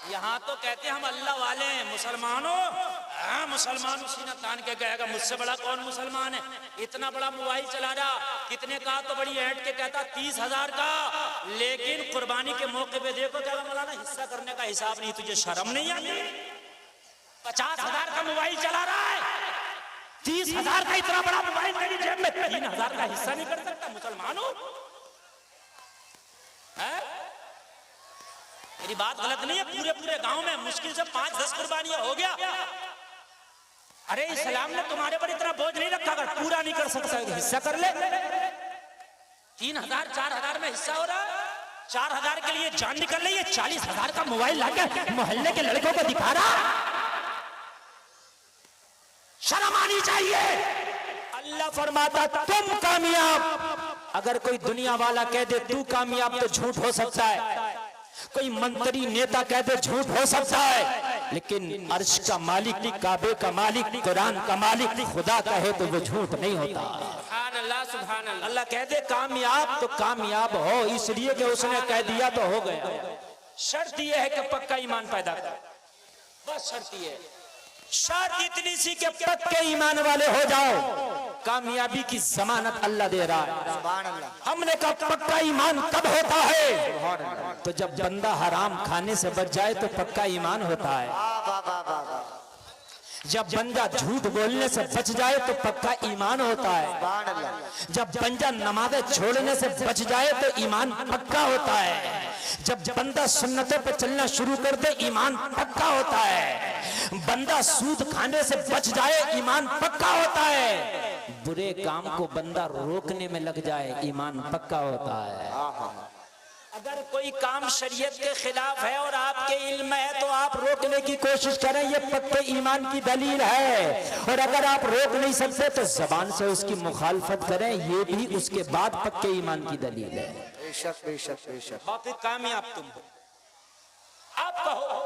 यहाँ तो कहते हैं हम अल्लाह वाले हैं। मुसलमानों, हाँ मुसलमान सीना तान के कहेगा मुझसे बड़ा कौन मुसलमान है। इतना बड़ा मोबाइल चला रहा, कितने का, तो बड़ी ऐड के कहता 30,000 का, लेकिन कुर्बानी के मौके पे देखो क्या मौलाना हिस्सा करने का हिसाब नहीं। तुझे शर्म नहीं आती? 50,000 का मोबाइल चला रहा है, 30,000 का इतना बड़ा मोबाइल तेरी जेब में, 3,000 का हिस्सा नहीं कर सकता? मुसलमानों, मेरी बात गलत नहीं है? पूरे पूरे गांव में मुश्किल से 5-10 कुर्बानियां हो गया। अरे इस्लाम ने तुम्हारे पर इतना बोझ नहीं रखा, अगर पूरा नहीं कर सकता हिस्सा कर ले। 3,000 4,000 में हिस्सा हो रहा है, 4,000 के लिए जान निकल रही है, 40,000 का मोबाइल लाके मोहल्ले के लड़कों को दिखा रहा। शर्म आनी चाहिए। अल्लाह फरमाता तुम कामयाब। अगर कोई दुनिया वाला कह दे तू कामयाब तो झूठ हो सकता है, कोई मंत्री नेता कह दे झूठ हो सकता है, लेकिन अर्श का मालिक, काबे का मालिक, कुरान का मालिक खुदा कहे तो वो झूठ नहीं होता। सुभान अल्लाह, सुभान अल्लाह। अल्लाह कह दे कामयाब तो कामयाब हो, इसलिए कि उसने कह दिया तो हो गया। शर्त यह है कि पक्का ईमान पैदा कर, बस शर्त यह है। शर्त इतनी सी कि पक्के ईमान वाले हो जाओ, कामयाबी की जमानत अल्लाह दे रहा है। सुभान अल्लाह। हमने कहा पक्का ईमान कब होता है? तो जब बंदा हराम खाने से बच जाए तो पक्का ईमान होता है। जब बंदा झूठ बोलने से बच जाए तो पक्का ईमान होता है। जब बंदा नमाज़ें छोड़ने से बच जाए तो ईमान पक्का होता है। जब बंदा सुन्नतों पे चलना शुरू कर दे ईमान पक्का होता है। बंदा सूद खाने से बच जाए ईमान पक्का होता है। बुरे काम को बंदा रोकने में लग जाए ईमान पक्का होता है। अगर कोई काम शरीयत के खिलाफ है और आपके इल्म है तो आप रोकने की कोशिश करें, ये पक्के ईमान की दलील है। और अगर आप रोक नहीं सकते तो जबान से उसकी मुखालफत करें, ये भी उसके बाद पक्के ईमान की दलील है। बेशक बेशक बेशक। बहुत कामयाब तुम हो। आप कहो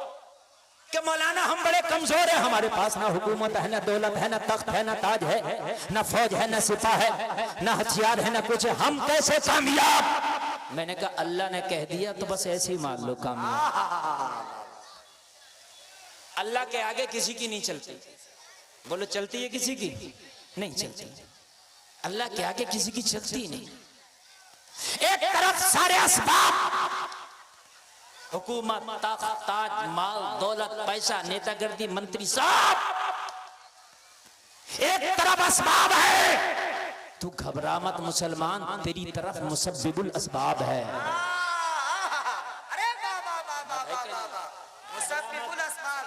कि मौलाना हम बड़े कमजोर हैं, हमारे पास ना हुकूमत है, ना दौलत है, ना तख्त है, ना ताज है, ना फौज है, ना सिपा है, ना हथियार है, ना कुछ है, हम कैसे कामयाब? मैंने कहा अल्लाह ने कह दिया तो बस ऐसे ही मान लो कामयाब। अल्लाह के आगे किसी की नहीं चलती। बोलो चलती है किसी की? नहीं चलती। अल्लाह के आगे किसी की चलती नहीं। एक तरफ सारे असबाब, हुकूमत, ताकत, ताज, माल, दौलत, पैसा, नेतागर्दी, मंत्री, सब एक तरफ असबाब है। तू घबरा मत मुसलमान, तेरी तरफ मुसब्बिबुल असबाब है।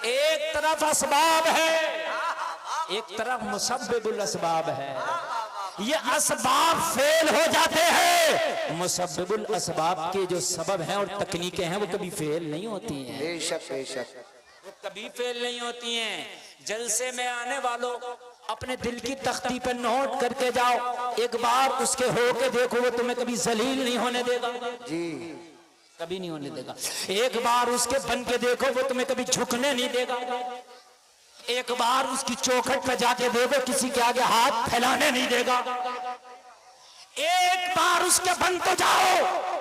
एक तरफ असबाब है, एक तरफ मुसब्बिबुल असबाब है। ये असबाब फेल हो जाते हैं, मुसब्बिबुल असबाब के जो सबब हैं और तकनीकें हैं वो कभी फेल नहीं होती हैं। बेशक बेशक, वो कभी फेल नहीं होती हैं। जलसे में आने वालों अपने दिल की तख्ती पे नोट करके जाओ, एक बार उसके होके देखो, वो तुम्हें कभी जलील नहीं होने देगा जी, कभी नहीं होने देगा। एक बार उसके बन के देखो, वो तुम्हें कभी झुकने नहीं देगा। एक बार उसकी चौखट पे जाके देखो, किसी के आगे हाथ फैलाने नहीं देगा। एक बार उसके बन तो जाओ।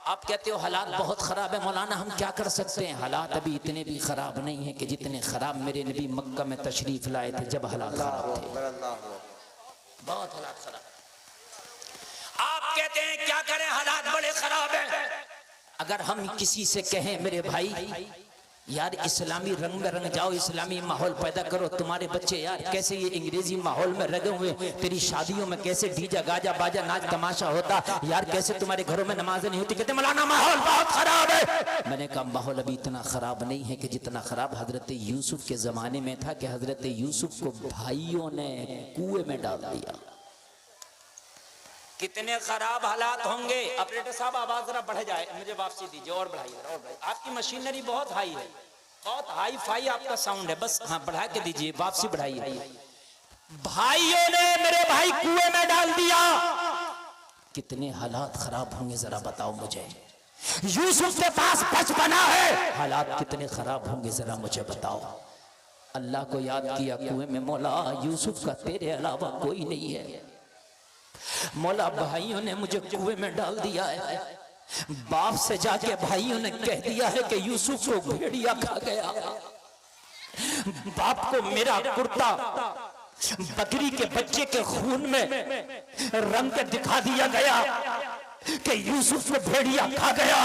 आप कहते हो हालात बहुत खराब है, मौलाना हम क्या कर सकते हैं? हालात अभी इतने भी खराब नहीं है कि जितने खराब मेरे नबी मक्का में तशरीफ लाए थे जब हालात खराब थे। बहुत हालात खराब। आप कहते हैं क्या करें, हालात बड़े खराब हैं। अगर हम किसी से कहें मेरे भाई यार इस्लामी रंग में रंग जाओ, इस्लामी माहौल पैदा करो, तुम्हारे बच्चे यार कैसे ये अंग्रेजी माहौल में रंगे हुए, तेरी शादियों में कैसे डीजा गाजा बाजा नाच तमाशा होता, यार कैसे तुम्हारे घरों में नमाजें नहीं होती, कहते मौलाना माहौल बहुत खराब है। मैंने कहा माहौल अभी इतना खराब नहीं है कि जितना खराब हजरत यूसुफ के जमाने में था कि हजरत यूसुफ को भाइयों ने कुएं में डाल दिया। कितने खराब हालात होंगे। ऑपरेटर साहब आवाज जरा बढ़ जाए, मुझे वापसी दीजिए और बढ़ाइए और बढ़ाइए। आपकी मशीनरी बहुत हाई है, बहुत हाई फाई आपका साउंड है, बस हाँ बढ़ा के दीजिए, वापसी बढ़ाइए। भाइयों ने मेरे भाई कुएं में डाल दिया। कितने हालात खराब होंगे जरा बताओ मुझे। यूसुफ के पास बचपना है, हालात कितने खराब होंगे जरा मुझे बताओ। अल्लाह को याद किया कुएं में, मौला यूसुफ का तेरे अलावा कोई नहीं है, मौला भाइयों ने मुझे कुएं में डाल दिया है, बाप से जाके भाइयों ने कह दिया है कि यूसुफ को भेड़िया खा गया। बाप को मेरा कुर्ता बकरी के बच्चे के खून में रंग के दिखा दिया गया कि यूसुफ को भेड़िया खा गया।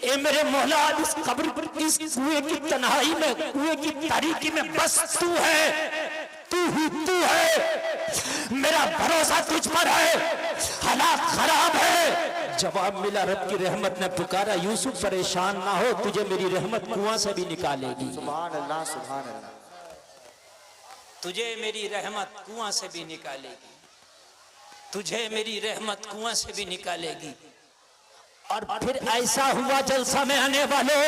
ए मेरे मौला, इस कब्र पर, इस कुएं की तन्हाई में, कुएं की तारीकी में बस तू है, तू ही तू है। मेरा भरोसा तुझ पर है, हालात खराब है। जवाब मिला, रब की रहमत ने पुकारा, यूसुफ परेशान ना हो, तुझे मेरी रहमत कुआं से भी निकालेगी। सुभान अल्लाह, सुभान अल्लाह। तुझे मेरी रहमत कुआं से भी निकालेगी, तुझे मेरी रहमत कुआं से भी निकालेगी। और फिर ऐसा हुआ, जलसा में आने वालों,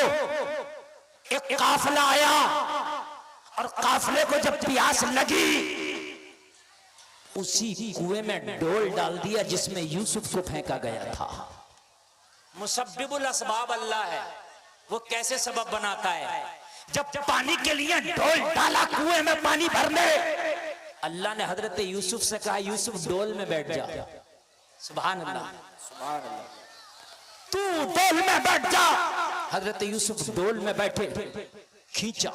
एक काफिला आया और काफिले को जब प्यास लगी, उसी कुएं में डोल डाल दिया जिसमें यूसुफ को फेंका गया था। मुसब्बिबुल असबाब अल्लाह है, वो कैसे सबब बनाता है। जब पानी के लिए डोल डाला कुएं में पानी भरने, अल्लाह ने हजरत यूसुफ से कहा, यूसुफ डोल में बैठ जा। सुभान अल्लाह, सुभान अल्लाह। तू डोल में बैठ जा। हजरत यूसुफ डोल में बैठे, खींचा,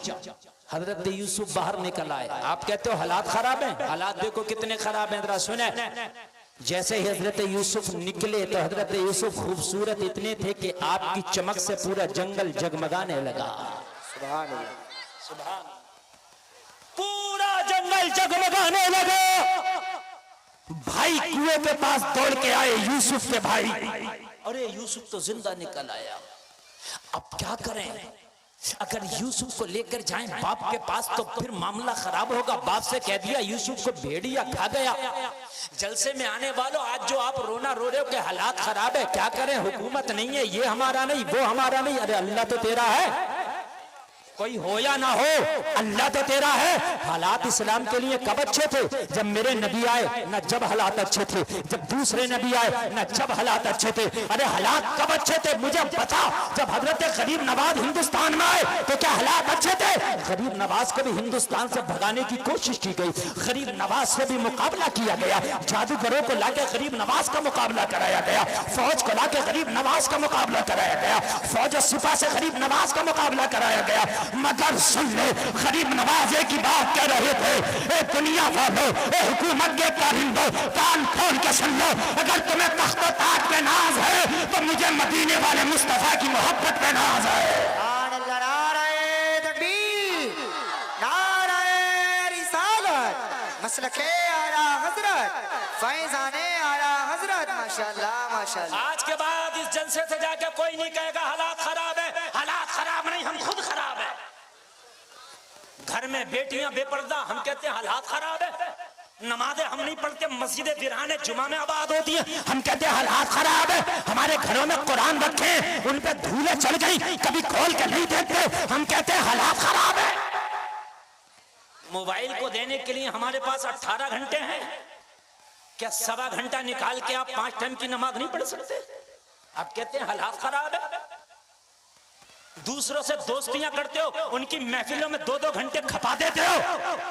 हजरत यूसुफ बाहर निकल आए। आप कहते हो हालात खराब हैं, हालात देखो कितने खराब हैं, जरा सुने। जैसे ही हजरत यूसुफ निकले तो हजरत यूसुफ खूबसूरत इतने थे कि आपकी चमक से पूरा जंगल जगमगाने लगा। सुभान अल्लाह, सुभान, पूरा जंगल जगमगाने लगा। भाई कुएं के पास दौड़ के आए, यूसुफ के भाई। अरे यूसुफ तो जिंदा निकल आया, अब क्या करें। अगर यूसुफ को लेकर जाएं बाप के पास तो फिर मामला खराब होगा। बाप से कह दिया यूसुफ को भेड़िया खा गया। जलसे में आने वालों, आज जो आप रोना रो रहे हो कि हालात खराब है, क्या करें, हुकूमत नहीं है, ये हमारा नहीं, वो हमारा नहीं। अरे अल्लाह तो तेरा है, कोई हो या ना हो, अल्लाह तो तेरा है। हालात इस्लाम के लिए कब अच्छे थे, जब मेरे नबी आए, न जब हालात अच्छे थे, जब दूसरे नबी आए, न जब हालात अच्छे थे। अरे हालात कब अच्छे थे मुझे बता, जब हजरत गरीब नवाज हिंदुस्तान में आए तो क्या हालात अच्छे थे। गरीब नवाज को भी हिंदुस्तान से भगाने की कोशिश की गई, गरीब नवाज से भी मुकाबला किया गया, जादूगरों को लाके गरीब नवाज का मुकाबला कराया गया, फौज को लाके गरीब नवाज का मुकाबला कराया गया, फौज सिपा से गरीब नवाज का मुकाबला कराया गया। मगर सुन ले, गरीब नवाजे की बात कह रहे थे। ए दुनिया वालों, ए हुकूमत के कारिंदों, कान खोल के सुन लो। अगर तुम्हें तख्त ताज पे नाज है तो मुझे मदीने वाले मुस्तफा की मोहब्बत पे नाज है। सुभान अल्लाह, नारे तकबीर, नारे रिसालत, मसलके आला हजरत, फैजाने आला हजरत, माशाअल्लाह माशाअल्लाह। आज के बाद इस जलसे से जाके कोई नहीं कहेगा हालात खराब है। हालात खराब नहीं, हम खुद खराब है। घर में बेटियां बेपर्दा, हम कहते हैं हालात खराब है। नमाजें हम नहीं पढ़ते, मस्जिदें बिराने जुमा में आबाद होती हैं, हम कहते हैं हालात खराब है। हमारे घरों में कुरान रखे, उन पे धूलें चढ़ गई, कभी खोल के नहीं देखते, हम कहते हैं हालात खराब है। मोबाइल को देने के लिए हमारे पास 18 घंटे हैं, क्या सवा घंटा निकाल के आप 5 टाइम की नमाज नहीं पढ़ सकते। आप कहते हैं हालात खराब है। दूसरों से दोस्तियां करते हो, उनकी महफिलों में 2-2 घंटे खपा देते हो।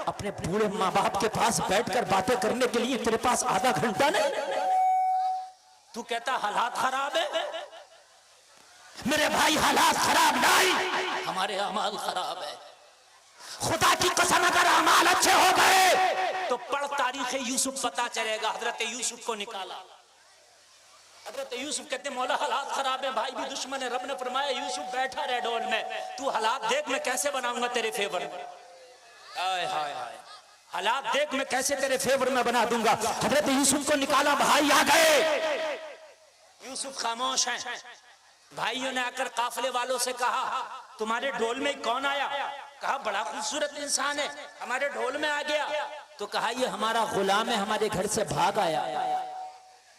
अपने बूढ़े माँ बाप के पास बैठकर बातें करने के लिए तेरे पास आधा घंटा नहीं। तू कहता हालात खराब है। मेरे भाई हालात खराब नहीं, हमारे अमाल खराब है। खुदा की कसम, अगर अमाल अच्छे हो गए तो पढ़ तारीख यूसुफ, पता चलेगा। हजरत यूसुफ को निकाला, हजरत यूसुफ कहते मौला हालात खराब है, भाई भी दुश्मन है। रब ने फरमाया यूसुफ बैठा रह डोल में, तू हालात देख मैं कैसे बनाऊंगा तेरे फेवर में। हाय हाय हाय, हालात देख मैं कैसे तेरे फेवर में बना दूंगा। हजरत यूसुफ को निकाला, भाई आ गए। यूसुफ खामोश हैं। भाइयों ने आकर काफिले वालों से कहा, तुम्हारे डोल में कौन आया। कहा बड़ा खूबसूरत इंसान है, हमारे ढोल में आ गया। तो कहा ये हमारा गुलाम है, हमारे घर से भाग आया।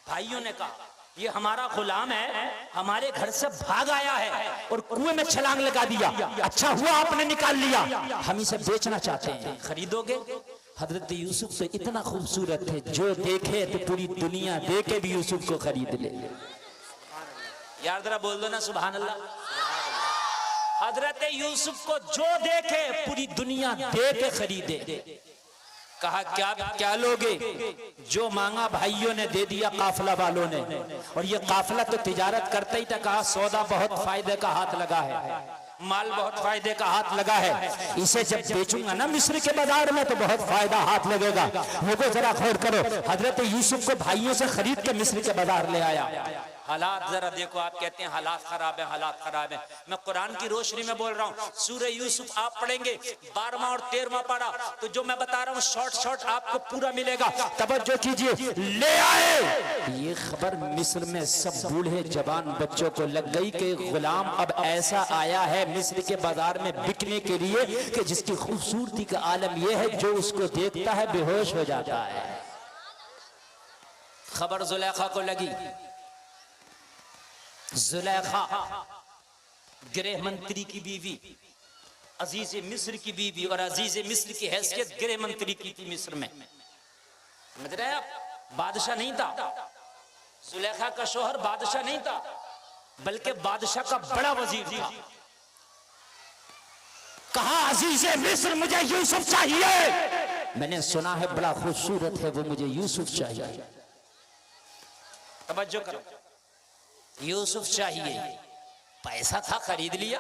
भाइयों ने कहा ये हमारा गुलाम है, हमारे घर से भाग आया है और कुएं में छलांग लगा दिया। अच्छा हुआ आपने निकाल लिया, हम इसे बेचना चाहते हैं, खरीदोगे। हजरत यूसुफ तो इतना खूबसूरत थे, जो देखे तो पूरी दुनिया देखे भी यूसुफ को खरीद ले। यार जरा बोल दो ना सुभान अल्लाह। हजरत यूसुफ को जो देखे पूरी दुनिया देके खरीदे। कहा क्या क्या लोगे? जो मांगा भाइयों ने दे दिया काफिला वालों ने। और ये काफिला तो तिजारत करता ही था। कहा सौदा बहुत फायदे का हाथ लगा है, माल बहुत फायदे का हाथ लगा है, इसे जब बेचूंगा ना मिस्र के बाजार में तो बहुत फायदा हाथ लगेगा। मुझे जरा गौर करो, हजरत यूसुफ को भाइयों से खरीद के मिस्र के बाजार ले आया। हालात जरा देखो, आप कहते हैं हालात खराब है, हालात खराब है। मैं कुरान की रोशनी में बोल रहा हूँ। सूरह यूसुफ आप पढ़ेंगे 12वां और 13वां पारा, तो जो मैं बता रहा हूँ शॉर्ट शॉर्ट आपको पूरा मिलेगा। तवज्जो कीजिए। ले आए ये खबर मिस्र में सब बूढ़े जवान बच्चों को लग गई कि गुलाम अब ऐसा आया है मिस्र के बाजार में बिकने के लिए कि जिसकी खूबसूरती का आलम यह है जो उसको देखता है बेहोश हो जाता है। खबर जुलेखा को लगी। जुलेखा गृह मंत्री की बीवी, अजीज मिस्र की बीवी, और अजीज मिस्र की हैसियत गृह मंत्री की थी मिस्र में। समझ रहे हैं आप? बादशाह नहीं था जुलेखा का शोहर, बादशाह नहीं था बल्कि बादशाह का बड़ा वजीर था। कहा अजीज मिस्र मुझे यूसुफ चाहिए। मैंने सुना है बड़ा खूबसूरत है वो, मुझे यूसुफ चाहिए। तवज्जो करो, यूसुफ चाहिए। पैसा था, खरीद लिया।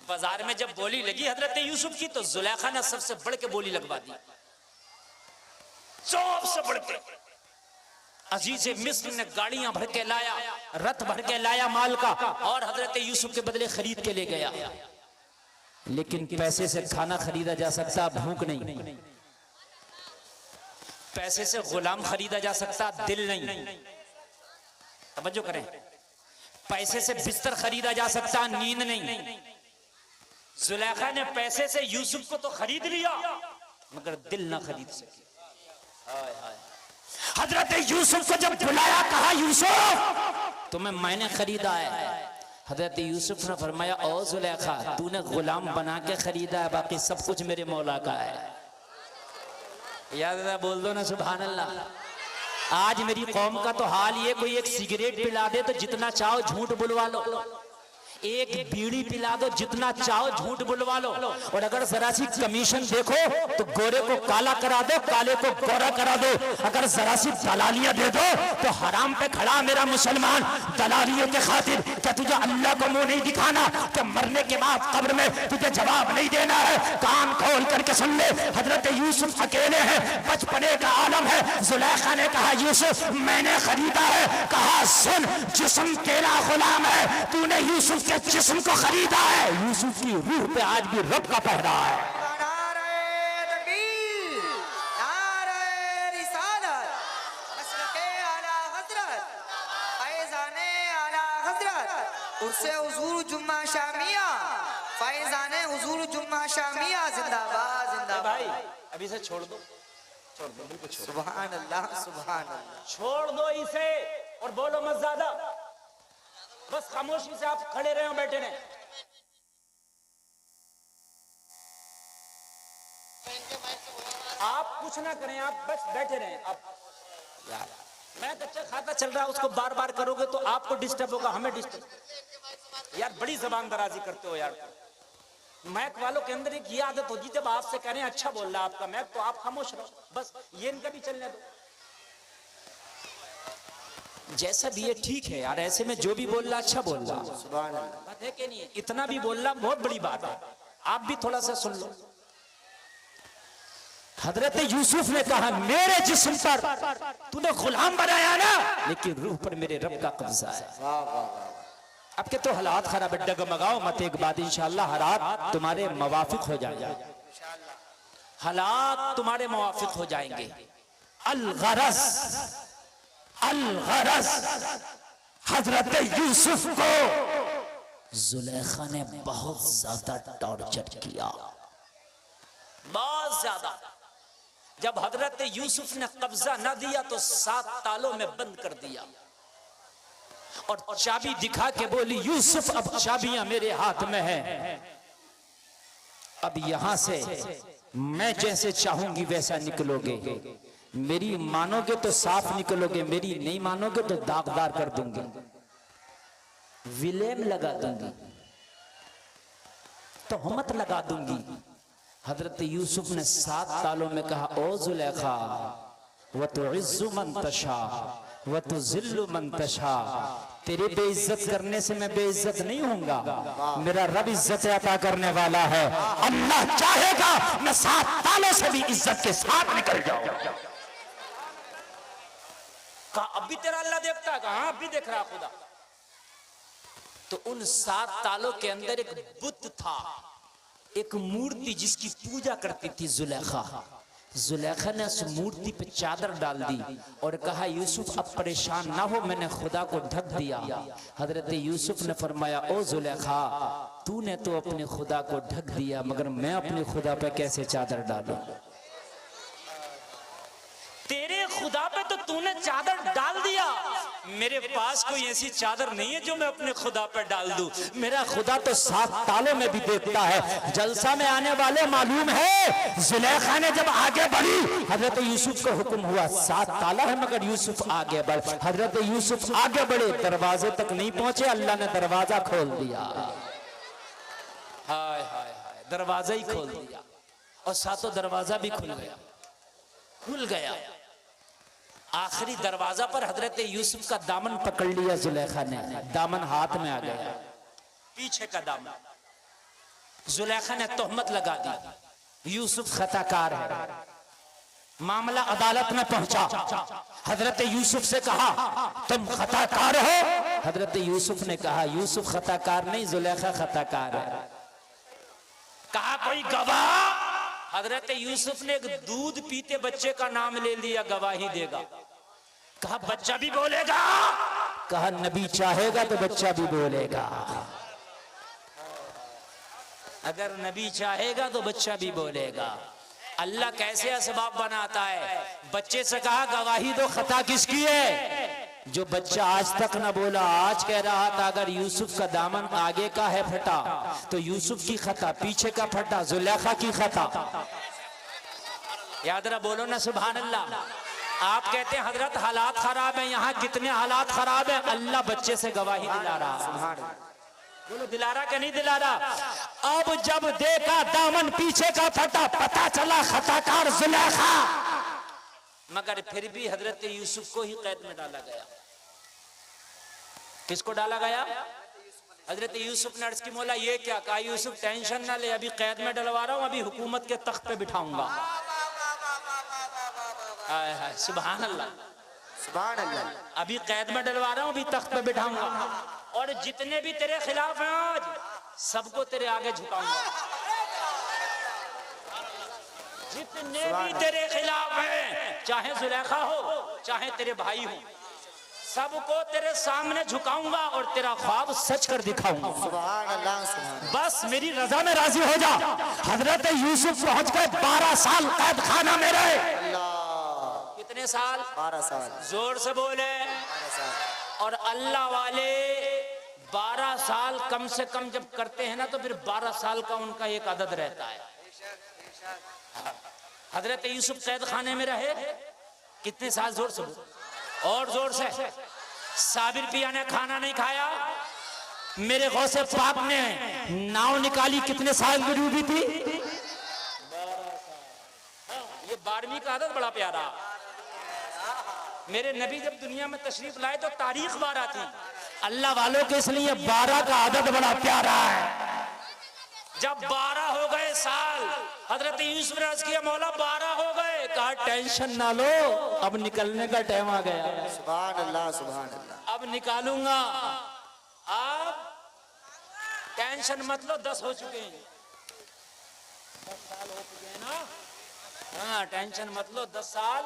बाजार में जब बोली लगी हजरत यूसुफ की तो जुलेखा ने सबसे बढ़ के बोली लगवा दी, सबसे बढ़ के। अजीज मिस्र ने गाड़ियां भर के लाया, रथ भर के लाया माल का, और हजरत यूसुफ के बदले खरीद के ले गया। लेकिन पैसे से खाना खरीदा जा सकता, भूख नहीं। पैसे से गुलाम खरीदा जा सकता, दिल नहीं। तवज्जो करें, पैसे से बिस्तर खरीदा जा सकता, नींद नहीं। जुलेखा ने पैसे से यूसुफ को तो खरीद लिया मगर दिल ना खरीद सकी। हाय हाय। हजरत यूसुफ को जब बुलाया, कहा यूसुफ तुम्हें मैंने खरीदा है। हजरत यूसुफ ने फरमाया ओ जुलेखा तूने गुलाम बना के खरीदा है, बाकी सब कुछ मेरे मौला का है। याद बोल दो ना सुभान अल्लाह। आज मेरी कौम का तो हाल ये, कोई एक सिगरेट पिला दे तो जितना चाहो झूठ बुलवा लो, एक बीड़ी पिला दो जितना चाहो झूठ बुलवा लो, और अगर जरा सी कमीशन देखो तो गोरे को काला करा दो, काले को गोरा करा दो। अगर जरा सी दलालियां दे दो तो हराम पे खड़ा मेरा मुसलमान दलालियों के खातिर। क्या तुझे अल्लाह को मुंह नहीं दिखाना कि मरने के बाद कब्र में तुझे जवाब नहीं देना है? कान खोल करके सुन ले, हजरत यूसुफ अकेले हैं, बचपने का आलम है। जुलेखा ने कहा यूसुफ मैंने खरीदा है। कहा सुन, जिस्म तेरा गुलाम है, तूने यूसुफ के जिस्म को खरीदा है। यूसुफ की रूह पे आज भी रब का पहरा है। नारे तकबीर, नारे रिसालत, मसलके आला हजरत, फैज़ाने आला हजरत, उर्से हुजूर जुम्मा शामिया, फैज़ाने हुजूर जुम्मा शामिया, जिंदाबाद जिंदाबाद। भाई अभी से छोड़ दो, छोड़ दो, बिल्कुल छोड़ दो। सुभान अल्लाह सुभान अल्लाह। छोड़ दो इसे और बोलो मत ज्यादा, बस खामोशी से आप खड़े रहे हो, बैठे रहे। आप कुछ ना करें, आप बस बैठे रहें। आप यार मैं कच्चा खाता चल रहा, उसको बार बार करोगे तो आपको डिस्टर्ब होगा, हमें डिस्टर्ब। यार बड़ी जबान दराजी करते हो यार। मैक वालों के अंदर एक ये आदत होगी, जब आपसे कह रहे हैं अच्छा बोल रहा है आपका मैक, तो आप खामोश रहो, बस ये इनका भी चलने दो। जैसा भी ये ठीक है यार, ऐसे में जो भी बोल रहा अच्छा बोल रहा, बात है कि नहीं है? इतना भी बोलना बहुत बड़ी बात है, आप भी थोड़ा सा सुन लो। हजरत यूसुफ ने कहा मेरे जिस्म पर तूने गुलाम बनाया ना, लेकिन रूह पर मेरे रब का कब्जा है। अब के तो हालात खराब है, डगमगाओ मत, एक बात इंशाअल्लाह हालात तुम्हारे मुवाफिक हो जाएंगे, हालात तुम्हारे मुवाफिक हो जाएंगे। अल-गरज अल-गरज, हजरत यूसुफ को जुलेखा ने बहुत ज्यादा टॉर्चर किया, बहुत ज्यादा। जब हजरत यूसुफ ने कब्जा न दिया तो 7 तालों में बंद कर दिया और चाबी दिखा के बोली यूसुफ अब चाबियां मेरे हाथ में है, अब यहां से मैं जैसे चाहूंगी वैसा निकलोगे, मेरी मानोगे तो साफ निकलोगे, मेरी नहीं मानोगे तो दागदार कर दूंगी, विलेम लगा दूंगी, तोहमत लगा दूंगी, हजरत यूसुफ ने 7 तालों में कहा, ओ जुलेखा, व तो इज्जु मन तशा व तो जिल्लु मन तशा, तेरी बेइज्जत करने से मैं बेइज्जत नहीं होऊंगा, मेरा रब इज्जत अता करने वाला है, अल्लाह चाहेगा मैं 7 तालों से भी इज्जत के साथ निकल जाऊंगा। कहा अब भी तेरा अल्लाह देखता है? कहा अब भी देख रहा खुदा। तो उन 7 तालों के अंदर एक बुत था, एक मूर्ति जिसकी पूजा करती थी जुलेखा। जुलेखा ने उस मूर्ति पे चादर डाल दी और कहा, यूसुफ अब परेशान ना हो, मैंने खुदा को ढक दिया। हजरत यूसुफ ने फरमाया, ओ जुलेखा, तूने तो अपने खुदा को ढक दिया, मगर मैं अपने खुदा पे कैसे चादर डालूं? तेरे खुदा पे तो तूने चादर डाल दिया, मेरे पास कोई ऐसी चादर नहीं है जो मैं अपने खुदा पे डाल दूं। मेरा खुदा तो 7 तालों में भी देखता है। जलसा में आने वाले मालूम है, जुलेखा ने जब आगे बढ़ी, हजरत यूसुफ को हुक्म हुआ 7 ताला है मगर यूसुफ आगे बढ़। हजरत यूसुफ आगे बढ़े, दरवाजे तक नहीं पहुंचे, अल्लाह ने दरवाजा खोल दिया। हाय हाय हाय, दरवाजा ही खोल दिया और सातों दरवाजा भी खुल गया। आखिरी दरवाजा पर हजरत यूसुफ का दामन पकड़ लिया जुलेखा ने, दामन हाथ में आ गया, पीछे का दामन। जुलेखा ने तोहमत लगा दी, यूसुफ खताकार है। मामला अदालत में पहुंचा। हजरत यूसुफ से कहा, तुम खताकार हो? हजरत यूसुफ ने कहा, यूसुफ खताकार नहीं, जुलेखा खताकार है। कहा कोई गवाह? हजरत यूसुफ ने एक दूध पीते बच्चे का नाम ले लिया, गवाही देगा। कहा बच्चा भी बोलेगा? कहा नबी चाहेगा तो बच्चा भी बोलेगा। अगर नबी चाहेगा तो बच्चा भी बोलेगा। अल्लाह कैसे असबाब बनाता है? बच्चे से कहा गवाही दो, खता किसकी है? जो बच्चा आज तक न बोला, आज कह रहा था अगर यूसुफ का दामन आगे का है फटा तो यूसुफ की खता, पीछे का फटा जुलेखा की खता। याद रहा, बोलो ना सुभान अल्लाह। आप कहते हैं हजरत हालात खराब है, यहाँ कितने हालात खराब है? अल्लाह बच्चे से गवाही दिला रहा। बोलो दिला रहा कि नहीं दिला रहा? अब जब देखा दामन पीछे का फटा, पता चला खताकार जुलेखा, मगर फिर भी हजरत यूसुफ को ही कैद में डाला गया। किसको डाला गया? हजरत यूसुफ ने अर्ज की, मौला ये क्या? कहा यूसुफ टेंशन ना ले, अभी कैद में डलवा रहा हूं, अभी हुकूमत के तख्त पे बिठाऊंगा। हाय हाय, सुभान अल्लाह सुभान अल्लाह। अभी कैद में डलवा रहा हूं, अभी तख्त पे बिठाऊंगा, और जितने भी तेरे खिलाफ हैं आज सबको तेरे आगे झुकाऊंगा। जितने भी तेरे खिलाफ हैं, चाहे जुलेखा हो चाहे तेरे भाई हो, सबको तेरे सामने झुकाऊंगा और तेरा ख्वाब सच कर दिखाऊंगा। सुभान अल्लाह सुभान। बस मेरी रजा में राजी हो जा। हजरत यूसुफ पहुंच गए, 12 साल कैद खाना में रहे। कितने साल? 12 साल। जोर से बोले। 12 साल। और अल्लाह वाले 12 साल कम से कम जब करते हैं ना, तो फिर 12 साल का उनका एक अदद रहता है। हजरत यूसुफ कैद खाने में रहे कितने साल? जोर से और जोर से। साबिर पिया ने खाना नहीं खाया, मेरे गौसे पाक ने नाव निकाली, कितने साल की डूबी थी? 12 साल। ये 12वीं का आदत बड़ा प्यारा। मेरे नबी जब दुनिया में तशरीफ लाए तो तारीख 12 थी। अल्लाह वालों के इसलिए 12 का आदत बड़ा प्यारा है। जब 12 हो गए साल, हजरत यूसुफ ने अर्ज किया, मौला 12 हो गए। कहा टेंशन ना लो, अब निकलने का टाइम आ गया। सुभान अल्लाह सुभान अल्लाह। अब निकालूंगा, अब टेंशन मत लो, 10 हो चुके हैं। 10 साल हो चुके हैं ना? हाँ, टेंशन मत लो, 10 साल।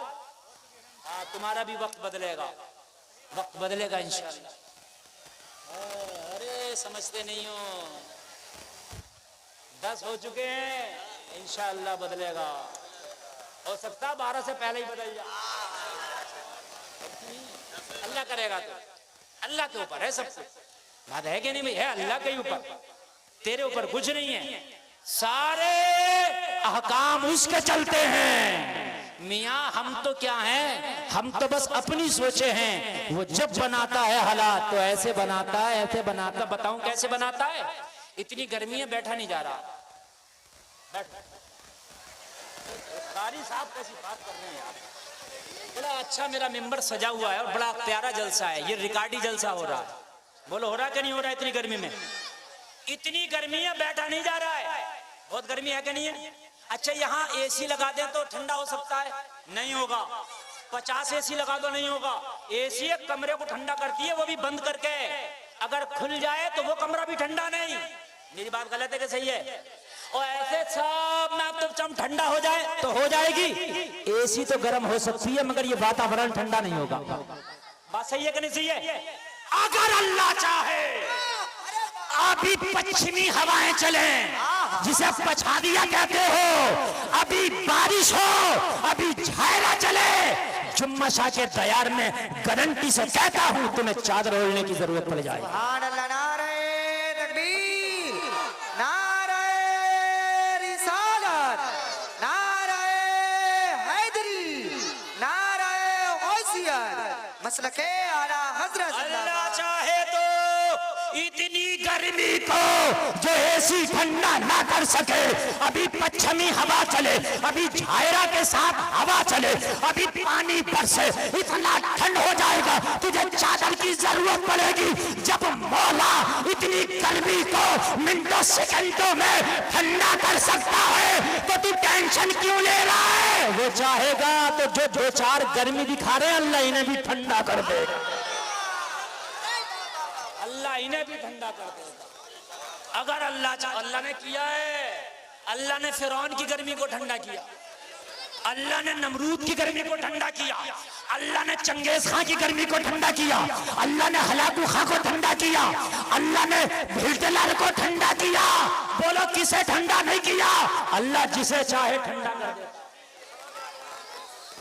हाँ, तुम्हारा भी वक्त बदलेगा, वक्त बदलेगा इंशाअल्लाह। अरे समझते नहीं हो, 10 हो चुके हैं, इंशाअल्लाह बदलेगा। हो सकता 12 से पहले ही बदल जाए, अल्लाह करेगा। तो अल्लाह के ऊपर है सब कुछ। बात है कि नहीं भाई? है अल्लाह के ऊपर, तेरे ऊपर कुछ नहीं है। सारे अहकाम उसके चलते हैं। मियाँ हम तो क्या हैं, हम तो बस अपनी सोचे हैं। वो जब बनाता है हालात तो ऐसे बनाता है, ऐसे बनाता। बताऊं कैसे बनाता है? इतनी गर्मी है, बैठा नहीं जा रहा। बैठ, कारी साहब कैसी बात कर रहे हैं यार। बड़ा अच्छा मेरा मेंबर सजा हुआ है और बड़ा प्यारा जलसा है, ये रिकॉर्डी जलसा हो रहा है। बोलो हो रहा कि नहीं हो रहा? इतनी गर्मी में, इतनी गर्मी है बैठा नहीं जा रहा है। बहुत गर्मी है कि नहीं है? अच्छा यहाँ एसी लगा दें तो ठंडा हो सकता है? नहीं होगा। 50 एसी लगा दो नहीं होगा। एसी एक कमरे को ठंडा करती है, वो भी बंद करके। अगर खुल जाए तो वो कमरा भी ठंडा नहीं। मेरी बात गलत है कि सही है? और ऐसे सब में अब तो ठंडा हो जाए तो हो जाएगी। एसी तो गर्म हो सकती है मगर ये वातावरण ठंडा नहीं होगा। बात सही है कि नहीं सही है? अगर अल्लाह चाहे अभी पश्चिमी हवाएं चले, जिसे पछाड़िया कहते हो, अभी बारिश हो, अभी झायरा चले, जुम्मा शाह के दयार में गारंटी से कहता हूं तुम्हें चादर ओढ़ने की जरूरत पड़ जाए। सुभान अल्लाह, नारे तकबीर, नारे रिसालत, नारे हैदरी, नारे गौसियत, मसलके आला हजरत। अल्लाह चाहे तो इतनी गर्मी को जो एसी ठंडा ना कर सके, अभी पश्चिमी हवा चले, अभी झायरा के साथ हवा चले, अभी पानी बरसे, इतना ठंड हो जाएगा तुझे चादर की जरूरत पड़ेगी। जब मौला इतनी गर्मी को मिनटों सेकंडों में ठंडा कर सकता है तो तू टेंशन क्यों ले रहा है? वो चाहेगा तो जो दो चार गर्मी दिखा रहे हैं अल्लाह इन्हें भी ठंडा कर देगा। अल्लाह इन्हें भी ठंडा कर देगा अगर अल्लाह चाहे। अल्लाह ने किया है। अल्लाह ने फिरौन की गर्मी को ठंडा किया, अल्लाह ने नमरूद की गर्मी को ठंडा किया, अल्लाह ने चंगेज खां की गर्मी को ठंडा किया, अल्लाह ने हलाकू खां को ठंडा किया, अल्लाह ने हिटलर को ठंडा किया। बोलो किसे ठंडा नहीं किया? अल्लाह जिसे चाहे ठंडा कर दे।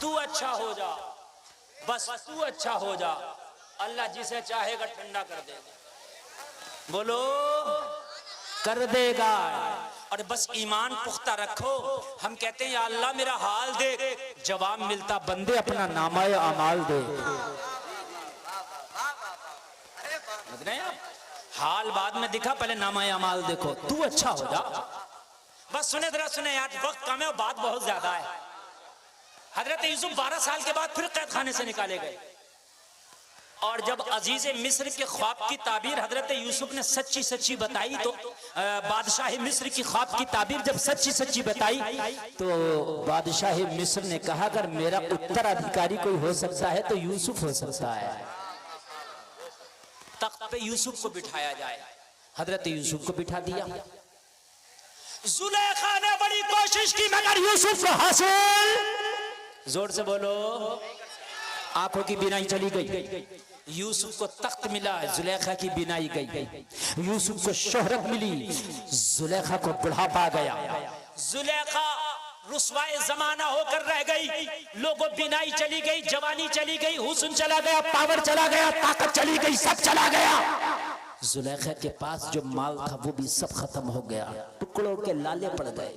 तू अच्छा हो जा, बस तू अच्छा हो जा, अल्लाह जिसे चाहेगा ठंडा कर देगा। बोलो कर देगा। और बस ईमान पुख्ता रखो। हम कहते हैं या अल्लाह मेरा हाल देख, जवाब मिलता बंदे अपना नामाए अमाल दे। हाल बाद में दिखा, पहले नामाए अमाल देखो। तू अच्छा हो जा। बस सुने जरा सुने यार, वक्त कम है और बात बहुत ज्यादा है। हजरत यूसुफ 12 साल के बाद फिर कैद खाने से निकाले गए और जब अजीज मिस्र के ख्वाब की ताबीर हजरत यूसुफ ने सच्ची सच्ची बताई तो बादशाह मिस्र की ख्वाब की ताबीर जब सच्ची सच्ची बताई तो बादशाह मिस्र ने कहा अगर मेरा उत्तराधिकारी कोई हो सकता है तो यूसुफ हो सकता है। तख्त पे यूसुफ को बिठाया जाए। हजरत यूसुफ को बिठा दिया। जुलेखा ने बड़ी कोशिश की मगर यूसुफ को हासिल, जोर से बोलो, आंखों की बिनाई चली गई। यूसुफ को तख्त मिला, जुलेखा की बिनाई गई। यूसुफ को शोहरत मिली, जुलेखा को बुढ़ापा आ गया। जुलेखा रुस्वाए जमाना होकर रह गई। लोगों बिनाई चली गई, जवानी चली गई, हुस्न चला गया, पावर चला गया, ताकत चली गई, सब चला गया। जुलेखा के पास जो माल था वो भी सब खत्म हो गया, टुकड़ों के लाले पड़ गए।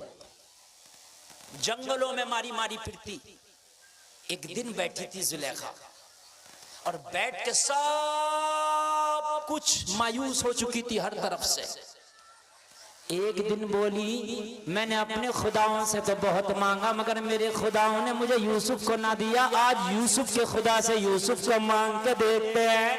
जंगलों में मारी मारी फिरती। एक दिन बैठी थी जुलेखा और बैठ के सब कुछ मायूस हो चुकी थी हर तरफ से। एक दिन बोली मैंने अपने खुदाओं से तो बहुत मांगा मगर मेरे खुदाओं ने मुझे यूसुफ को ना दिया। आज यूसुफ के खुदा से यूसुफ को मांग के देखते हैं।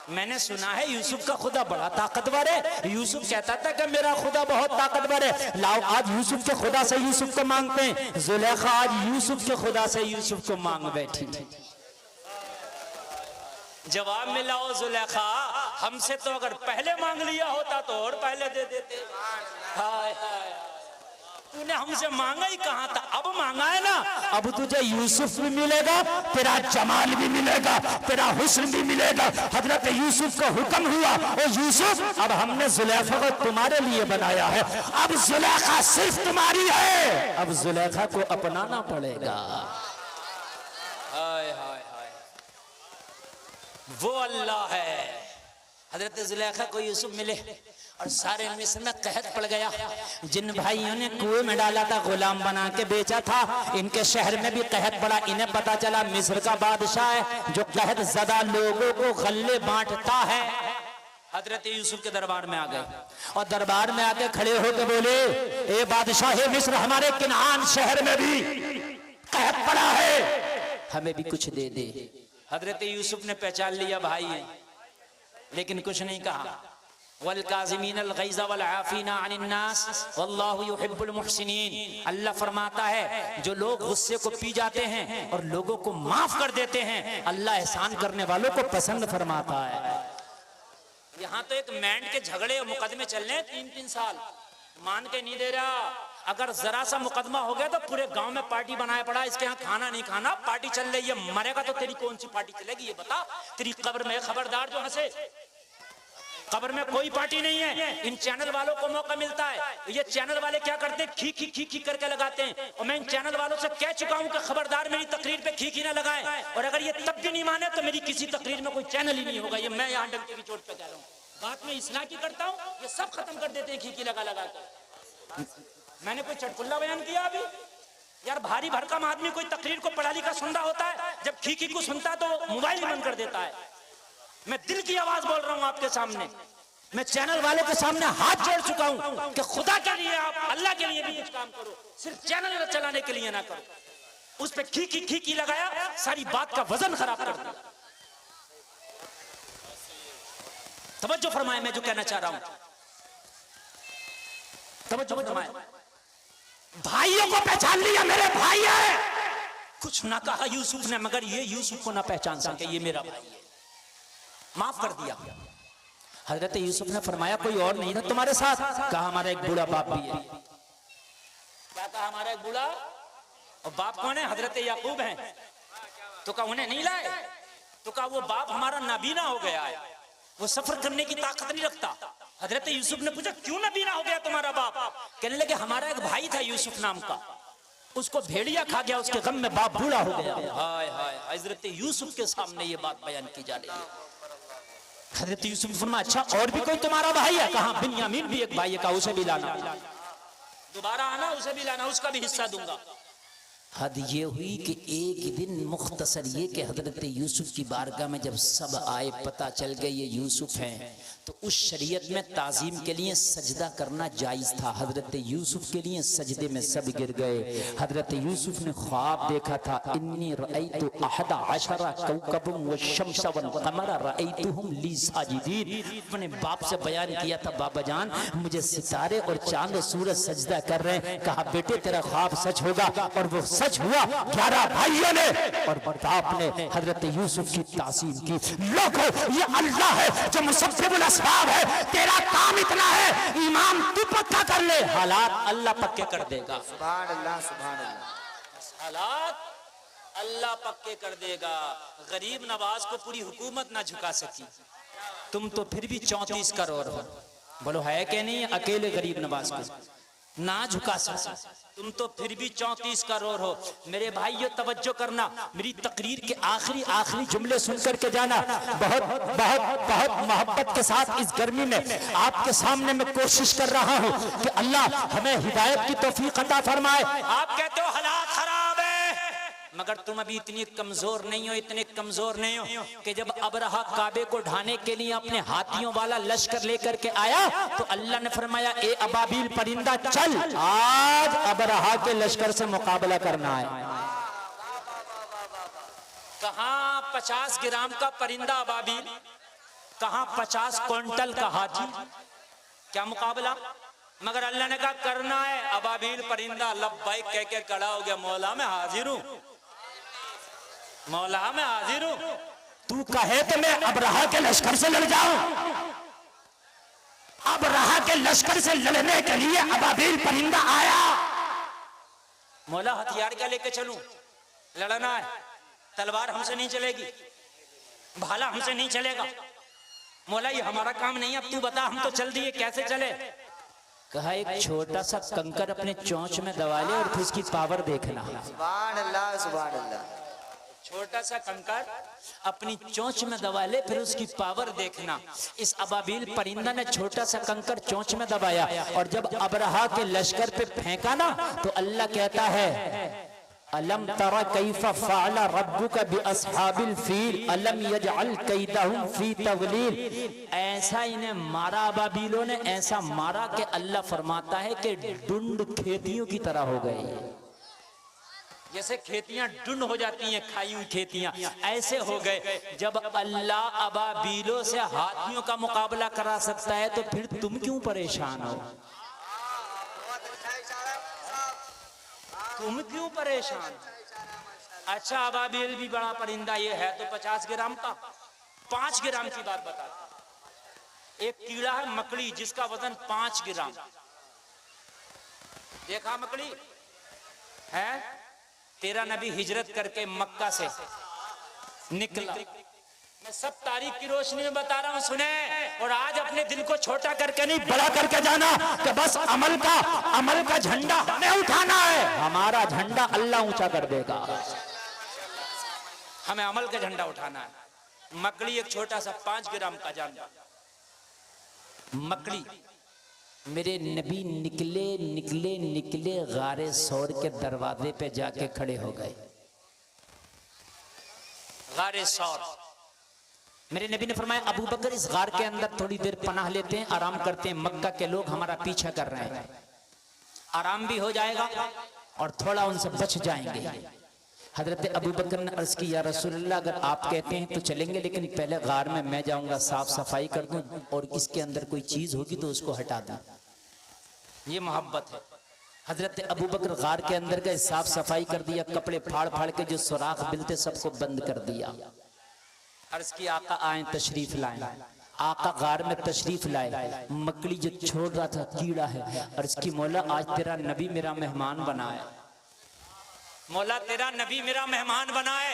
मैंने सुना है यूसुफ का खुदा बड़ा ताकतवर है। यूसुफ कहता था कि मेरा खुदा बहुत ताकतवर है। लाओ आज यूसुफ के खुदा से यूसुफ को मांगते हैं। जुलेखा आज यूसुफ के खुदा से यूसुफ को मांग बैठी। जवाब मिला ओ जुलेखा, हमसे तो अगर पहले मांग लिया होता तो और पहले दे देते। हाय हाय, तूने हमसे मांगा ही कहां था, अब मांगा है ना। अब तुझे यूसुफ भी मिलेगा, तेरा जमाल भी मिलेगा, तेरा हुस्न भी मिलेगा। हजरत यूसुफ का हुक्म हुआ, ओ यूसुफ अब हमने जुलेखा को तुम्हारे लिए बनाया है, अब जुलेखा सिर्फ तुम्हारी है, अब जुलेखा को अपनाना पड़ेगा। हाय हाय हाय, वो अल्लाह है। हजरत जुलेखा को यूसुफ मिले और सारे मिस्र में कहत पड़ गया। जिन भाइयों ने कुएं में डाला था, गुलाम बना के बेचा था, इनके शहर में भी कहत पड़ा। इन्हें पता चला मिस्र का बादशाह है जो कहत ज़दा लोगों को गल्ले बांटता है। हजरत यूसुफ के दरबार में आ गए और दरबार में आके खड़े होकर बोले, ए बादशाह मिस्र, हमारे किनान शहर में भी कहत पड़ा है, हमें भी कुछ दे दे। हजरत यूसुफ ने पहचान लिया भाई है, लेकिन कुछ नहीं कहा। वल काज़िमीन अल गैज़ वल आफ़ीना अनिन नास वल्लाहु युहिब्बुल मुहसिनीन। अल्लाह फरमाता है जो लोग गुस्से को पी जाते हैं और लोगों को माफ कर देते हैं, अल्लाह एहसान करने वालों को पसंद फरमाता है। यहाँ तो एक मैंड के झगड़े और मुकदमे चल रहे हैं 3-3 साल, मान के नहीं दे रहा। अगर जरा सा मुकदमा हो गया तो पूरे गांव में पार्टी बनाया पड़ा, इसके यहाँ खाना नहीं खाना, पार्टी चल रही है। मरेगा तो तेरी कौन सी पार्टी चलेगी ये बता, तेरी कब्र में खबरदार जो हंसे। कब्र में कोई पार्टी नहीं है। इन चैनल वालों को मौका मिलता है, ये चैनल वाले क्या करते हैं, खी खी खी खी करके लगाते हैं। और मैं इन चैनल वालों से कह चुका हूं कि खबरदार मेरी तकरीर पे खी खी ना लगाएं, और अगर ये तब भी नहीं माने तो मेरी किसी तकरीर में कोई चैनल ही नहीं होगा। ये मैं यहाँ डंके की चोट पे कह रहा हूँ, बात में इस्लाह की करता हूँ, ये सब खत्म कर देते हैं खी खी लगा लगा कर। मैंने कोई चटकुल्ला बयान किया अभी? यार भारी भरकम आदमी कोई तकरीर को पढ़ा लिखा सुन रहा होता है, जब खी खी को सुनता है तो मोबाइल बंद कर देता है। मैं दिल की आवाज बोल रहा हूँ आपके सामने, मैं चैनल वाले के सामने हाथ जोड़ चुका हूं कि खुदा के लिए आप अल्लाह के लिए भी कुछ काम करो, सिर्फ चैनल चलाने के लिए ना करो। उस पे खी खी लगाया, सारी बात का वजन खराब कर दिया। तवज्जो फरमाए, मैं जो कहना चाह रहा हूं, तवज्जो फरमाए। भाइयों को पहचान लिया, मेरे भाई है। कुछ ना कहा यूसुफ ने, मगर ये यूसुफ को ना पहचान सके, ये मेरा भाई है, माफ कर दिया। हजरत यूसुफ ने फरमाया कोई और नहीं था तुम्हारे साथ? कहा हमारा एक बूढ़ा बाप भी है। क्या कहा? हमारा एक बूढ़ा, और बाप कौन है? हजरत याकूब है। तो कहा उन्हें नहीं लाए? तो कहा वो बाप हमारा नाबीना हो गया है, वो सफर करने की ताकत नहीं रखता। हजरत यूसुफ ने पूछा क्यों नाबीना हो गया तुम्हारा बाप? कहने लगे हमारा एक भाई था यूसुफ नाम का, उसको भेड़िया खा गया, उसके गम में बाप बूढ़ा हो गया। हाय हाय, हजरत यूसुफ के सामने ये बात बयान की जा रही है। हजरत यूसुफ ने फरमाया अच्छा और भी कोई तुम्हारा भाई है? कहा बिन्यामीन भी एक भाई है, कहा उसे भी लाना, दोबारा आना, उसे भी लाना, उसका भी हिस्सा दूंगा। हद ये हुई कि एक दिन मुख्तसर ये कि हजरत यूसुफ की बारगाह में जब सब आए, पता चल गए ये यूसुफ हैं, तो उस शरीयत में ताजीम के लिए सजदा करना जायज़ था। हजरत यूसुफ के लिए सजदे में सब गिर गए। हजरत यूसुफ ने ख्वाब देखा था, इन्नी रअयतु अहदा अशरा कौकबम वश्शम्स वल क़मर रअयतुहुम ली साजिदीन। अपने बाप से बयान किया था बाबा जान मुझे सितारे और चांद और सूरज सजदा कर रहे हैं। कहा बेटे तेरा ख्वाब सच होगा, और वो सच हुआ। 11 भाइयों ने और बाप ने हजरत यूसुफ की तासीम की। लोगों ये अल्लाह है जो मुसब्बिबुल अस्बाब है, तेरा काम इतना है ईमान तू पक्का कर ले, हालात अल्लाह पक्के कर देगा। सुभान अल्लाह, सुभान अल्लाह। हालात अल्लाह पक्के कर देगा। गरीब नवाज को पूरी हुकूमत ना झुका सकी, तुम तो फिर भी 34 करोड़ हो। बोलो है कि नहीं? अकेले गरीब नवाज को ना झुका सका, तुम तो फिर भी 34 करोड़ हो। मेरे भाइयों तवज्जो करना, मेरी तकरीर के आखिरी जुमले सुनकर के जाना। बहुत बहुत बहुत मोहब्बत के साथ इस गर्मी में आपके सामने मैं कोशिश कर रहा हूँ कि अल्लाह हमें हिदायत की तौफीक अता फरमाए। आप कहते हो हालात खराब है, मगर तुम अभी इतनी कमजोर नहीं हो, इतने कमजोर नहीं हो कि जब अबरहा काबे को ढाने के लिए अपने हाथियों वाला लश्कर लेकर के आया तो अल्लाह ने फरमाया ए अबाबिल परिंदा चल, आज अबरहा के लश्कर से मुकाबला करना है। कहां 50 ग्राम का परिंदा अबाबिल, कहां 50 क्विंटल का हाथी, क्या मुकाबला? मगर अल्लाह ने कहा करना है। अबाबिल परिंदा लब्बैक कह के खड़ा हो गया, मौला मैं हाजिर हूं, मौला मैं हाजिर हूं। तू कहे तो मैं अबरहा के लश्कर से लड़ जाऊं? अबरहा के लश्कर से लड़ने के लिए अबाबिल परिंदा आया। मौला हथियार क्या लेके चलूं? लड़ना है, तलवार हमसे नहीं चलेगी, भाला हमसे नहीं चलेगा। मौला ये हमारा काम नहीं, अब तू बता, हम तो चल दिए, कैसे चले? कहा एक छोटा सा कंकर अपने चोंच में दबा ले और फिर उसकी पावर देखना। सुभान अल्लाह, सुभान अल्लाह। छोटा सा कंकर अपनी चोंच में दबा ले, फिर उसकी पावर देखना। इस अबाबिल परिंदा ने छोटा सा कंकर चोंच में दबाया और जब अबरहा के लश्कर पे फेंका ना तो अल्लाह कहता है अलम तरा कैफा फ़अल रब्बुका बिअस्हाबिल फील अलम यजअल कैदहुम फी तज़लील। ऐसा इन्हें मारा अबाबीलों ने, ऐसा मारा कि अल्लाह फरमाता है कि डुंड खेतियों की तरह हो गए। जैसे खेतियां डुंड हो जाती हैं, खाई हुई खेतियां, ऐसे हो गए। जब अल्लाह अबाबीलों से हाथियों का मुकाबला करा सकता है तो फिर तुम क्यों परेशान हो? तुम क्यों परेशान? अच्छा, अबाबील भी बड़ा परिंदा ये है तो 50 ग्राम का, 5 ग्राम की बात बताता। एक कीड़ा है मकड़ी जिसका वजन 5 ग्राम। देखा मकड़ी है? तेरा नबी हिजरत करके मक्का से निकला। मैं सब तारीख की रोशनी में बता रहा हूं, सुने। और आज अपने दिल को छोटा करके नहीं, बड़ा करके जाना कि बस अमल का झंडा हमें उठाना है। हमारा झंडा अल्लाह ऊंचा कर देगा, हमें अमल का झंडा उठाना है। मकड़ी एक छोटा सा 5 ग्राम का जानवर, मकड़ी। मेरे नबी निकले गारे सौर के दरवाजे पे जाके खड़े हो गए। गारे सौर, मेरे नबी ने फरमाया अबू बकर इस गार के अंदर थोड़ी देर पनाह लेते हैं, आराम करते हैं। मक्का के लोग हमारा पीछा कर रहे हैं, आराम भी हो जाएगा और थोड़ा उनसे बच जाएंगे। हजरत अबू बकर ने अर्ज की, या रसूलल्लाह अगर आप कहते हैं तो चलेंगे, लेकिन पहले गार में मैं जाऊंगा, साफ सफाई कर दूं और इसके अंदर कोई चीज होगी तो उसको हटा दूं। ये मोहब्बत है। हजरत अबू बकर गार के अंदर गए, साफ सफाई कर दिया, कपड़े फाड़ फाड़ के जो सुराख मिलते सबको बंद कर दिया। अर्ज की आका आए तशरीफ लाए। आका गार में तशरीफ लाए। मकड़ी जो छोड़ रहा था कीड़ा है, अर्ज की मौला आज तेरा नबी मेरा मेहमान बना है। मौला तेरा नबी मेरा मेहमान बनाए।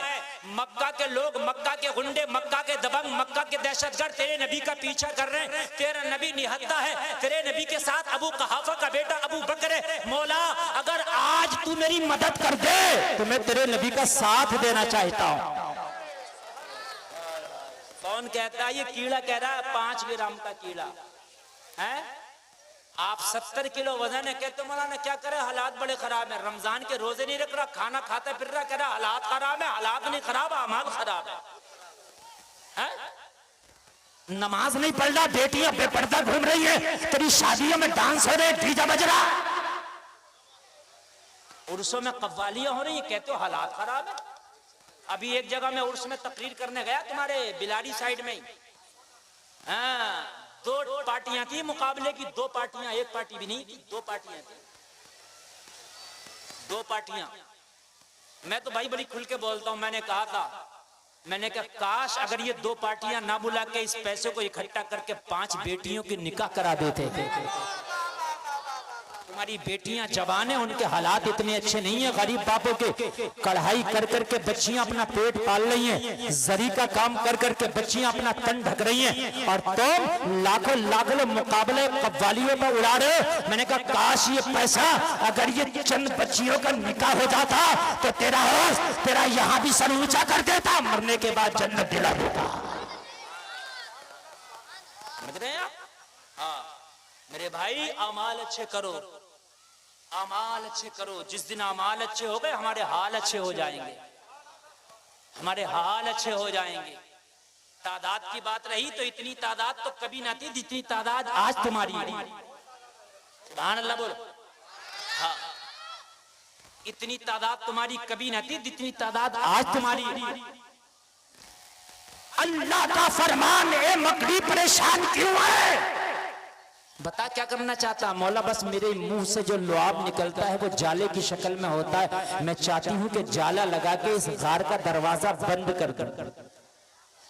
मक्का के लोग, मक्का के गुंडे, मक्का के दबंग, मक्का के दहशतगर्द तेरे नबी का पीछा कर रहे हैं। तेरा नबी निहत्ता है, तेरे नबी के साथ अबू कहाफा का बेटा अबू बकर है। मौला अगर आज तू मेरी मदद कर दे तो मैं तेरे नबी का साथ देना चाहता हूँ। कौन कहता है? ये कीड़ा कह रहा है, 5 ग्राम का कीड़ा है। आप 70 किलो वजन है, कहते मौलाना क्या करे, हालात बड़े खराब है। रमजान के रोजे नहीं रख रहा, खाना खाता फिर रहा, कह रहा हालात खराब है। हालात नहीं खराब, अमाल खराब है। नमाज नहीं पढ़ रहा, बेटियां बेपर्दा घूम रही है, तेरी शादियों में डांस हो रहे, डीजे बज रहा, उर्सों में कव्वालियां हो रही है, कहते हो हालात खराब है। अभी एक जगह मैं उर्स में तकरीर करने गया, तुम्हारे बिलाड़ी साइड में ही। हाँ, 2 पार्टियां थी मुकाबले की, 2 पार्टियां, एक पार्टी भी नहीं थी, 2 पार्टियां थी, 2 पार्टियां। मैं तो भाई बड़ी खुल के बोलता हूं, मैंने कहा काश अगर ये 2 पार्टियां ना बुला के इस पैसे को इकट्ठा करके 5 बेटियों के निकाह करा देते थे। तुम्हारी बेटियां जवान है, उनके हालात इतने अच्छे नहीं है, गरीब बापों के कढ़ाई कर करके बच्चियां अपना पेट पाल रही हैं, जरी का काम कर करके बच्चियां अपना तन ढक रही हैं, और तुम लाखों मुकाबले कव्वालियों पर उड़ा रहे हो। मैंने कहा काश ये पैसा अगर ये चंद बच्चियों का निकाह हो जाता तो तेरा यहाँ भी सर ऊंचा कर देता, मरने के बाद जन्नत दिला देता। समझ रहे हैं? हाँ मेरे भाई, अमाल अच्छे करो, अमाल अच्छे करो। जिस दिन अमाल अच्छे हो गए हमारे हाल अच्छे हो जाएंगे, हमारे हाल अच्छे हो जाएंगे। तादाद की बात रही तो इतनी तादाद तो कभी ना थी जितनी तादाद आज तुम्हारी। सुभान अल्लाह बोलो। हाँ, इतनी तादाद तुम्हारी कभी ना थी जितनी तादाद आज तुम्हारी। अल्लाह का फरमान है, मकड़ी परेशान क्यों है? बता क्या करना चाहता? मौला बस मेरे मुंह से जो लुआब निकलता है वो जाले की शक्ल में होता है। मैं चाहती हूँ कि जाला लगा के इस गार का दरवाजा बंद कर कर।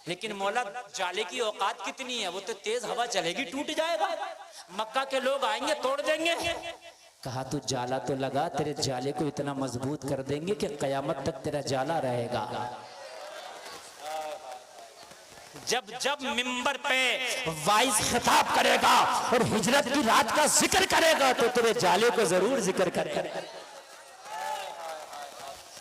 लेकिन मौला जाले की औकात कितनी है? वो तो तेज हवा चलेगी टूट जाएगा, मक्का के लोग आएंगे तोड़ देंगे। कहा तू जाला तो लगा, तेरे जाले को इतना मजबूत कर देंगे कि कयामत तक तेरा जाला रहेगा। जब जब मिंबर पे वाइज खिताब करेगा और हिजरत की रात का जिक्र करेगा तो तेरे जाले को जरूर जिक्र करेगा।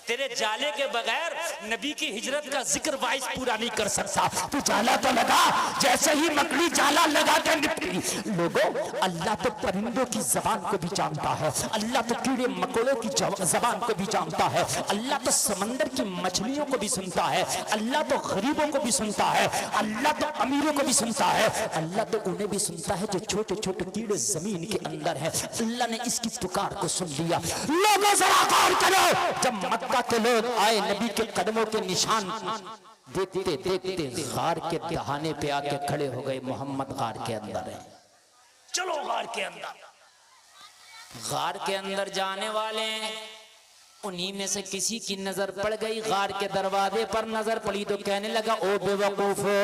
तेरे जाले के बगैर नबी की हिजरत का जिक्र वाइस पूरा नहीं कर सकता। तू जाला तो लगा, जैसे ही मकड़ी जाला लगा के निकली। लोगों, अल्लाह तो परिंदों की जबान को भी जानता है, अल्लाह तो कीड़े मकोड़ों की जबान को भी जानता है, अल्लाह तो समंदर की मछलियों को भी सुनता है, अल्लाह तो गरीबों को भी सुनता है, अल्लाह तो अमीरों को भी सुनता है, अल्लाह तो उन्हें भी सुनता है जो छोटे छोटे कीड़े जमीन के अंदर है। अल्लाह ने इसकी पुकार को सुन लिया। लोगों जरा गौर करो, जब मक्का के लोग आए नबी के कदमों के निशान देखते देखते गार के दहाने पे आके खड़े हो गए। मोहम्मद गार के अंदर है, चलो गार के अंदर। गार के अंदर जाने वाले उन्हीं में से किसी की नजर पड़ गई, गार के दरवाजे पर नजर पड़ी तो कहने लगा, ओ बेवकूफो,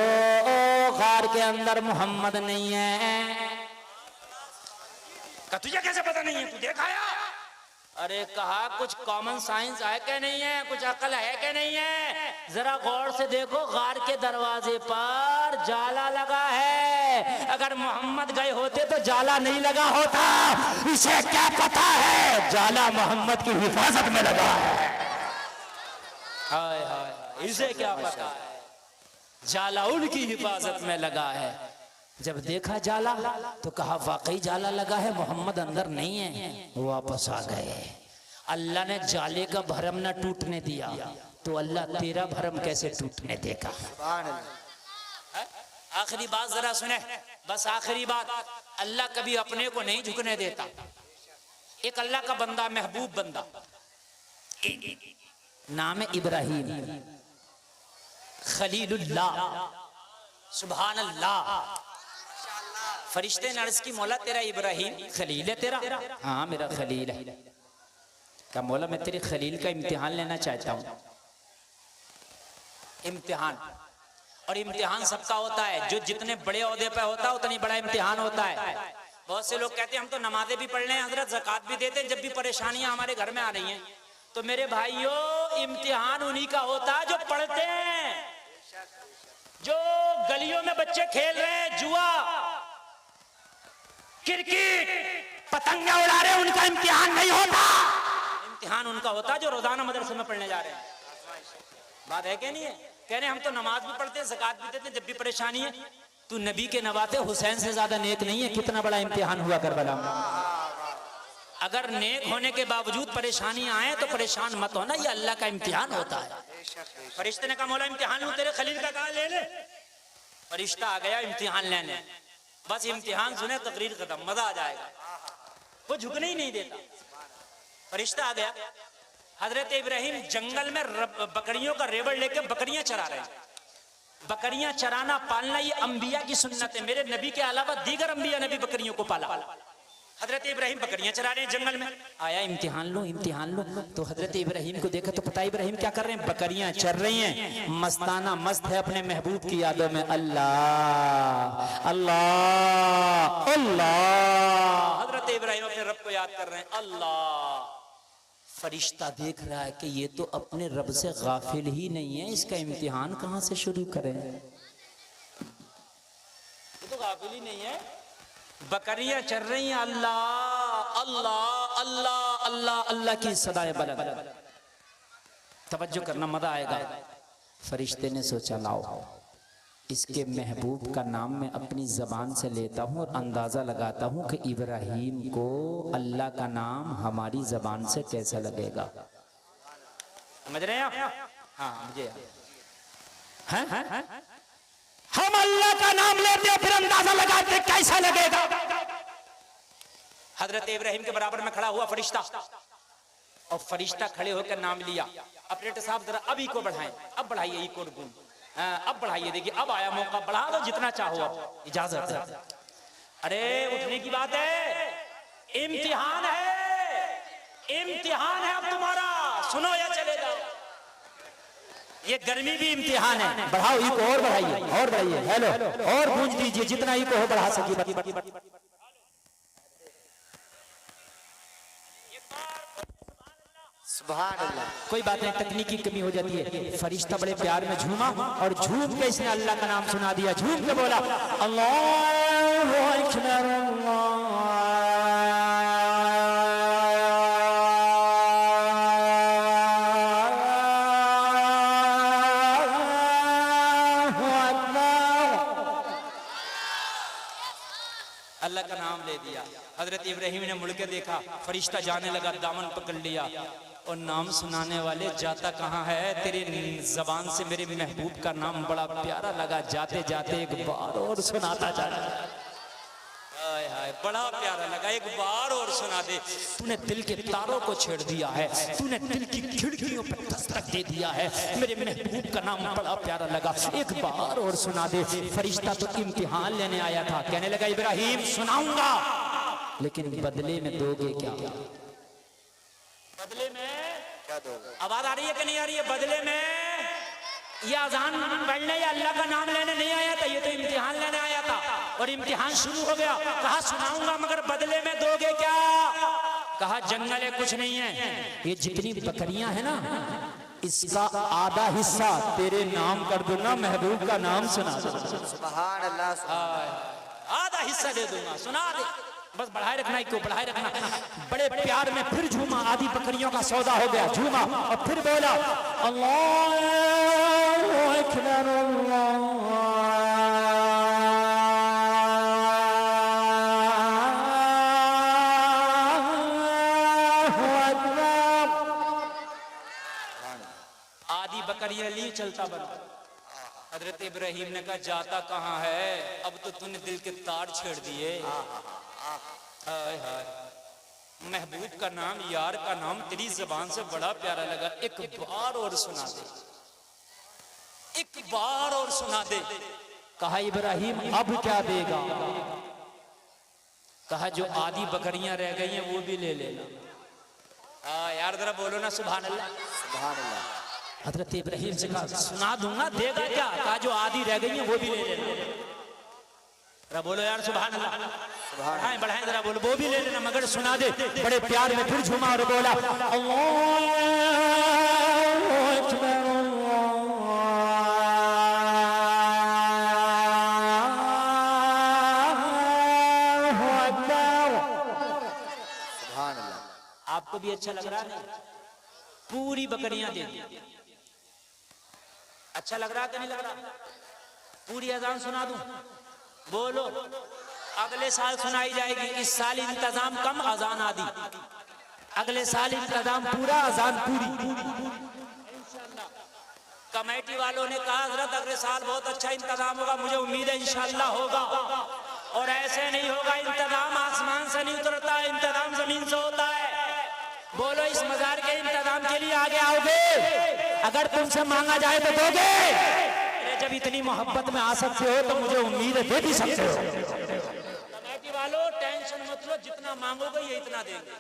गार के अंदर मोहम्मद नहीं है। तुझे कैसे पता नहीं है, तू देखा है? अरे कहा कुछ कॉमन साइंस है क्या नहीं है, कुछ अकल है क्या नहीं है? जरा गौर से देखो, गार के दरवाजे पर जाला लगा है। अगर मोहम्मद गए होते तो जाला नहीं लगा होता। इसे क्या पता है, जाला मोहम्मद की हिफाजत में लगा है। हाय हाय, इसे क्या पता है, जाला उनकी हिफाजत में लगा है। जब देखा जाला तो कहा वाकई जाला लगा है, मोहम्मद अंदर नहीं है। वापस आ गए। अल्लाह ने जाले का भरम न टूटने दिया तो अल्लाह तेरा भरम कैसे टूटने देगा। आखिरी बात जरा सुने, बस आखिरी बात। अल्लाह कभी अपने को नहीं झुकने देता। एक अल्लाह का बंदा, महबूब बंदा, नाम है इब्राहिम खलीलुल्लाह, सुभान अल्लाह। फरिश्ते ने अर्ज की, मौला तेरा इब्राहिम खलील है तेरा? हाँ मेरा खलील है। क्या मौला, मैं तेरे खलील का इम्तिहान लेना चाहता हूँ। इम्तिहान, और इम्तिहान सबका होता है, जो जितने बड़े ओहदे पे होता है उतनी बड़ा इम्तिहान होता है। बहुत से लोग कहते हैं हम तो नमाजें भी पढ़ रहे हैं हजरत, ज़कात भी देते हैं, जब भी परेशानियां हमारे घर में आ रही हैं। तो मेरे भाइयों, इम्तिहान उन्हीं का होता है जो पढ़ते हैं। जो गलियों में बच्चे खेल रहे हैं जुआ, क्रिकेट, पतंगा उड़ा रहे हैं, उनका इम्तिहान नहीं होता। इम्तिहान उनका होता है जो रोजाना मदरसे में पढ़ने जा रहे हैं। बात है क्या नहीं है? कह रहे हम तो नमाज भी पढ़ते हैं, ज़कात भी देते हैं, जब भी परेशानी है। तू नबी के नवाते हुसैन से ज्यादा नेक नहीं है। कितना बड़ा इम्तिहान हुआ करबला में। अगर नेक होने के बावजूद परेशानी आए तो परेशान मत होना, ये अल्लाह का इम्तिहान होता है। फरिश्ते ने कहा मौला इम्तिहान लूं तेरे खलील का, कहा ले ले। फरिश्ता आ गया इम्तिहान लेने, बस इम्तिहान सुने तकरीर खत्म, मजा आ जाएगा। वो झुकने ही नहीं देता। फरिश्ता आ गया, हजरत इब्राहिम जंगल में बकरियों का रेवड़ लेके बकरियां चरा रहे हैं। बकरियां चराना पालना ये अंबिया की सुन्नत है। मेरे नबी के अलावा दीगर अंबिया ने भी बकरियों को पाला। हजरत इब्राहिम बकरियां चरा रहे हैं जंगल में। आया इम्तिहान लो इम्तिहान लो, तो हजरत इब्राहिम को देखा तो पता इब्राहिम क्या कर रहे हैं, बकरियां चर रही हैं, मस्ताना मस्त है अपने महबूब की यादों में। अल्लाह अल्लाह अल्लाह, हजरत इब्राहिम अपने रब को याद कर रहे हैं। अल्लाह। फरिश्ता देख रहा है कि ये तो अपने रब से गाफिल ही नहीं है, इसका इम्तिहान कहां से शुरू करें। ये तो गाफिल ही नहीं है, बकरियां चल रही हैं। अल्लाह अल्लाह अल्लाह अल्लाह अल्लाह की सदाएं बुलंद। तवज्जो करना, मजा आएगा। फरिश्ते ने सोचा लाओ इसके महबूब का नाम मैं अपनी जबान से लेता हूँ और अंदाजा लगाता हूँ कि इब्राहिम को अल्लाह का नाम हमारी जबान से कैसा लगेगा। समझ रहे हैं आप? हाँ मुझे हम अल्लाह का नाम लेते फिर अंदाजा लगाते कैसा लगेगा। हजरत इब्राहिम के बराबर में खड़ा हुआ फरिश्ता, और फरिश्ता खड़े होकर नाम लिया। ऑपरेटर साहब जरा अब इको बढ़ाएं, अब बढ़ाइए इको गुण, अब बढ़ाइए। देखिए अब आया मौका, बढ़ा दो जितना चाहो, अब इजाजत है। अरे उठने की बात है, इम्तिहान है, इम्तिहान है अब तुम्हारा, सुनो या चले जाओ। ये गर्मी भी इम्तिहान है। बढ़ाओ इको और बढ़ाइए और बढ़ाइए, हेलो और गूंज दीजिए, जितना इको हो बढ़ा सकिए। सुभान अल्लाह। कोई बात नहीं, तकनीकी कमी हो जाती है। फरिश्ता बड़े प्यार में झूमा और झूम के इसने अल्लाह का नाम सुना दिया। झूम के बोला अल्लाहु अकबर हजरत इब्राहिम ने मुड़ के देखा, फरिश्ता जाने लगा, दामन पकड़ लिया और नाम सुनाने वाले जाता कहाँ है? तेरी जबान से मेरे महबूब का नाम बड़ा प्यारा लगा, जाते जाते एक बार और सुनाता जा रहा है। हाय हाय, बड़ा प्यारा लगा, एक बार और सुना दे। तूने दिल के तारों को छेड़ दिया है, तूने दिल की खिड़कियों पर दस्तक दे दिया है, मेरे महबूब का नाम बड़ा प्यारा लगा, एक बार और सुना दे। फरिश्ता तो इम्तिहान लेने आया था, कहने लगा इब्राहिम सुनाऊंगा, लेकिन बदले में दोगे क्या? बदले में क्या दोगे? आवाज आ रही है कि नहीं आ रही है? बदले में ये अजान पढ़ने या अल्लाह का नाम लेने नहीं आया था, ये तो इम्तिहान लेने आया था। और इम्तिहान शुरू हो गया, कहा सुनाऊंगा मगर बदले में दोगे क्या? कहा जंगल है, कुछ नहीं है, ये जितनी बकरियां हैं ना, इसका आधा हिस्सा तेरे नाम कर दूंगा, महबूब का नाम सुना दो। सुभान अल्लाह। आधा हिस्सा दे दूंगा, सुना दे, बस बढ़ाए रखना, क्यों बढ़ाए रखना। बड़े प्यार में फिर झूमा, आधी बकरियों का सौदा हो गया, झूमा और फिर बोला अल्लाहु अकबर अल्लाहु अकबर। आधी बकरियां ली, चलता बना। हजरत इब्राहिम ने कहा जाता कहाँ है? अब तो तूने दिल के तार छेड़ दिए। हाय हाय, महबूब का नाम, यार का नाम तेरी जबान से बड़ा प्यारा लगा, एक बार और सुना दे, एक बार और सुना दे। कहा इब्राहिम अब क्या देगा? कहा जो आधी बकरियां रह गई हैं वो भी ले लेना। यार जरा बोलो ना सुभान अल्लाह। सुभान अल्लाह। हजरत इब्राहिम से कहा सुना दूंगा, देगा क्या? कहा जो आधी रह गई है वो भी ले लेना। जरा बोलो यार सुभान अल्लाह। बढ़ाएं बढ़ाएं जरा बोलो, वो भी ले लेना मगर सुना दे। बड़े प्यार में फिर झूमा और बोला अल्लाहु अकबर अल्लाहु अकबर। सुभान अल्लाह। आपको भी अच्छा लग रहा है? पूरी बकरियां दे दी। अच्छा लग रहा कि नहीं लग रहा? पूरी अजान सुना दूं? बोलो, अगले साल सुनाई जाएगी। इस साल इंतजाम कम, अजान आदि। अगले साल इंतजाम पूरा, अजान पूरी। कमेटी वालों ने कहा हजरत अगले साल बहुत अच्छा इंतजाम होगा, मुझे उम्मीद है इंशाअल्लाह होगा। और ऐसे नहीं होगा, इंतजाम आसमान से नहीं उतरता, इंतजाम जमीन से होता है। बोलो इस मजार के इंतजाम के लिए आगे आओगे? अगर तुमसे मांगा जाए तो दोगे? जब इतनी मोहब्बत में आ सकते हो तो मुझे उम्मीद है दे भी सकते हो। कमेटी वालों टेंशन मत लो, जितना मांगोगे ये इतना देंगे।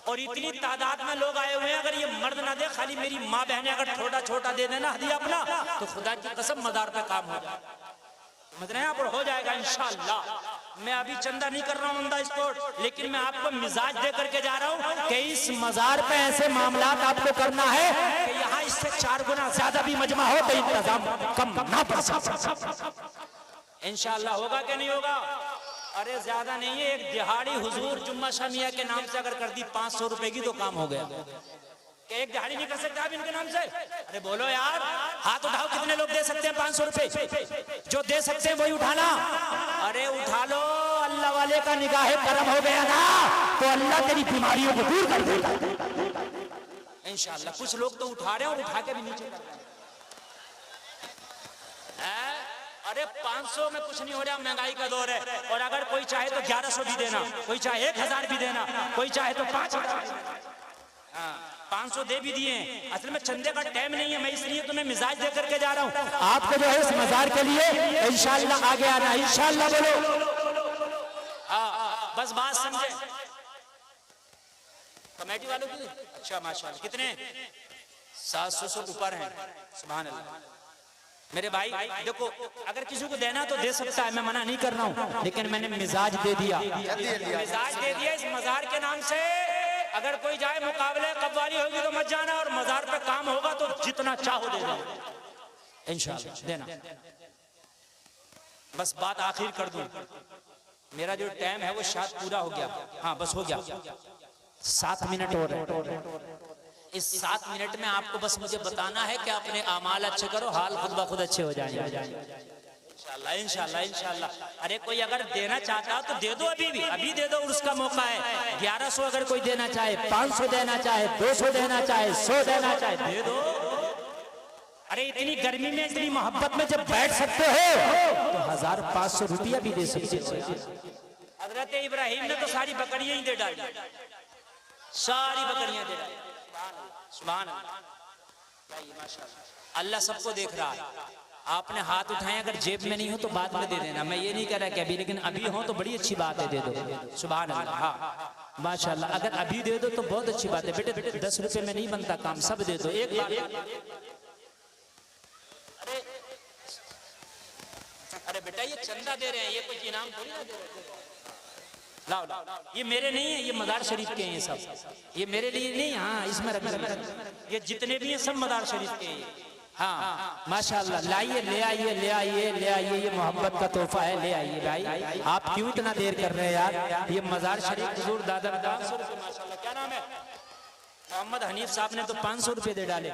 और इतनी तादाद में लोग आए हुए हैं, अगर ये मर्द ना दे, खाली मेरी माँ बहनें अगर छोटा छोटा दे देना हदिया अपना, तो खुदा की कसम मजार पे काम हो जाए। समझ रहे हैं आप? और हो जाएगा इंशाअल्लाह। मैं अभी चंदा नहीं कर रहा हूँ ऑन द स्पॉट, लेकिन मैं आपको मिजाज दे करके जा रहा हूँ कि इस मजार पे ऐसे मामलात आपको करना है कि यहाँ इससे 4 गुना ज्यादा भी मजमा हो तो इंतजाम कम ना पड़ सकता। इंशाअल्लाह होगा कि नहीं होगा? अरे ज्यादा नहीं है, एक दिहाड़ी हुजूर जुम्मा शामिया के नाम से अगर कर दी 500 रुपए की तो काम हो गया। कि एक दिहाड़ी नहीं कर सकते आप इनके नाम से? अरे बोलो यार, हाथ उठाओ, कितने लोग दे सकते हैं 500 रुपए? जो दे सकते हैं वही उठाना। अरे उठा लो, अल्लाह वाले का निगाहे करम हो गया ना तो अल्लाह तेरी बीमारियों को दूर कर देगा इंशाअल्लाह। कुछ लोग तो उठा रहे हैं और उठा के भी नीचे कर रहे हैं। अरे 500 में कुछ नहीं हो रहा, महंगाई का दौर है। और अगर कोई चाहे तो 1100 भी देना, कोई चाहे 1000 भी देना, कोई चाहे तो 5000। 500 दे भी दिए। असल में चंदे का टाइम नहीं है, मैं इसलिए तुम्हें मिजाज दे करके जा रहा हूँ। आपको जो है इस मजार के लिए इंशाअल्लाह आगे आना, इंशाअल्लाह बोलो। हाँ बस बात समझे कमेटी वालों की। अच्छा माशाअल्लाह, कितने? 700 से ऊपर हैं। सुभान अल्लाह। मेरे भाई देखो, अगर किसी को देना तो दे सकता है, मैं मना नहीं कर रहा हूँ, लेकिन मैंने मिजाज दे दिया। मिजाज दे दिया इस मजार के नाम से। अगर कोई जाए मुकाबले कव्वाली होगी तो मत जाना, और मजार पे काम होगा तो जितना चाहो दे देना इंशाअल्लाह देना। बस बात आखिर कर दूं, मेरा जो टाइम है वो शायद पूरा हो गया। हाँ बस हो गया, 7 मिनट और है। इस 7 मिनट में आपको बस मुझे बताना है कि अपने अमाल अच्छे करो, हाल खुद ब खुद अच्छे हो जाएंगे। इंशाल्लाह इंशाल्लाह इंशाल्लाह। अरे कोई अगर देना चाहता हो तो दे दो, अभी दे दो, उसका मौका है। 1100 अगर कोई देना चाहे, 500 देना चाहे, 200 देना चाहे, 100 देना चाहे, दे दो। अरे इतनी गर्मी में इतनी मोहब्बत में जब बैठ सकते हो तो 1500 रुपया भी दे सकते हो। हजरत इब्राहिम ने तो सारी बकरियां ही दे डाली, सारी बकरियां दे डाली। सुभान अल्लाह, अल्लाह सबको देख रहा है। आपने हाथ उठाए, अगर जेब में नहीं हो तो बाद में दे देना। मैं ये नहीं कह रहा कि अभी, लेकिन अभी हो तो बड़ी अच्छी बात है, दे दो। सुभान अल्लाह, हाँ माशाल्लाह। अगर अभी दे दो तो बहुत अच्छी बात है। बेटे 10 रुपए में नहीं बनता काम, सब दे दो एक बार। अरे बेटा ये चंदा दे रहे हैं, ये कुछ इनाम थोड़ी ना दे रहे हैं। लाओ लाओ, ये मेरे नहीं है, ये मदार शरीफ के हैं सब, ये मेरे लिए नहीं। हाँ इसमें रख, ये जितने भी हैं सब मदार शरीफ के हैं। हाँ माशाल्लाह, लाइए, ले आइए, ले आइए, ले आइए, ये मोहब्बत का तोहफा है, ले आइए भाई। आप क्यों इतना देर कर रहे हैं यार? ये मजार शरीफ हुजूर दादा, 500 रुपए माशाल्लाह। क्या नाम है? मोहम्मद हनीफ साहब ने तो 500 रुपए दे डाले।